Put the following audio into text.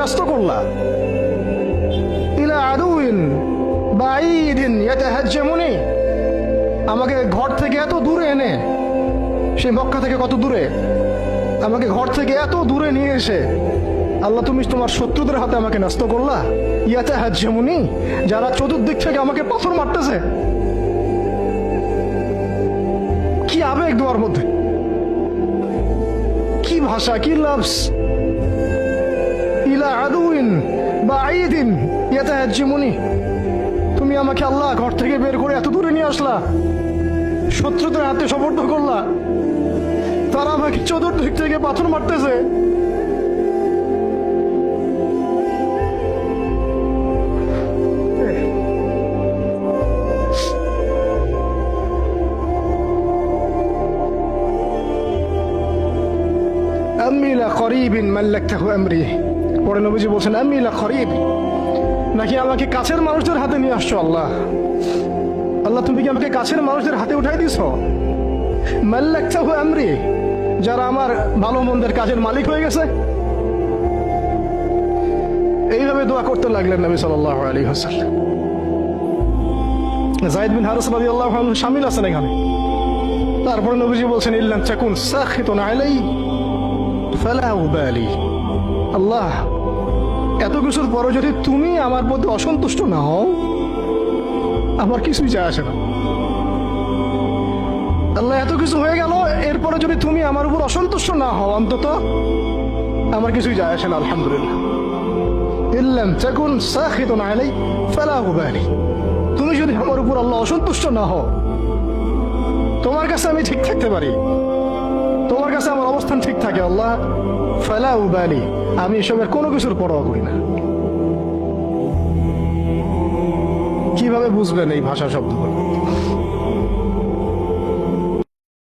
ন্যস্ত করলা। ইলা আদুইন বাঈদিন ইয়াতাহাজ্জামুনি, আমাকে ঘর থেকে এত দূরে এনে, সেই মক্কা থেকে কত দূরে, আমাকে ঘর থেকে এত দূরে নিয়ে এসে আল্লাহ তুমি তোমার শত্রুদের হাতে আমাকে ন্যস্ত করলা। ইয়াতাহাজ্জামুনি, যারা চতুর্দিক থেকে আমাকে পাথর মারতেছে। কি আবেগ দোয়ার মধ্যে, কি ভাষা, কি লফজ। ইলা আদুইন বাঈদিন ইয়াতাহাজ্জামুনি, তুমি আমাকে আল্লাহ ঘর থেকে বের করে এত দূরে নিয়ে আসলা, শত্রুদের হাতে সমর্থ করলা, তারা আমাকে চতুর্দিক থেকে পাথর মারতেছে। আম্মি লা করিবিন মাল্লাকতাহু আমরি, পরে নবীজি বলছেন আম্মি লা করিব, নাকি আমাকে কাছের মানুষদের হাতে নিয়ে আসছো আল্লাহ। আল্লাহ তুমি কি আমাকে কাছের মানুষদের হাতে উঠাই দিছো? মাল্লাকতাহু আমরি, যারা আমার ভালো মন্দের কাজের মালিক হয়ে গেছে। এইভাবে দোয়া করতে লাগলেন নবী সাল্লাল্লাহু আলাইহি ওয়াসাল্লাম। যায়েদ বিন হারিস রাদিয়াল্লাহু আনহু শামিল আছেন এখানে। তারপরে নবীজি বলছেন ইল্লান তাকুন সাখিতুন আলাই ফালা উবালি, আল্লাহ এত কিছুর পরে যদি তুমি আমার প্রতি অসন্তুষ্ট না হও, আমার কিছুই যায় আসে না। আল্লাহ এত কিছু হয়ে গেল, এরপরে যদি তুমি আমার উপর অসন্তুষ্ট না হও, অন্তত আমার কিছুই যায় আসে না। আলহামদুলিল্লাহ। ইল্লাম তাকুন সাখিতুন আলাই ফালা উবালি, তুমি যদি আমার উপর আল্লাহ অসন্তুষ্ট না হও, তোমার কাছে আমি ঠিক থাকতে পারি, তোমার কাছে আমার অবস্থান ঠিক থাকে আল্লাহ, ফালা উবালি, আমি এসবের কোনো কিছুর পরোয়া করি না। কিভাবে বুঝবেন এই ভাষা শব্দগুলো?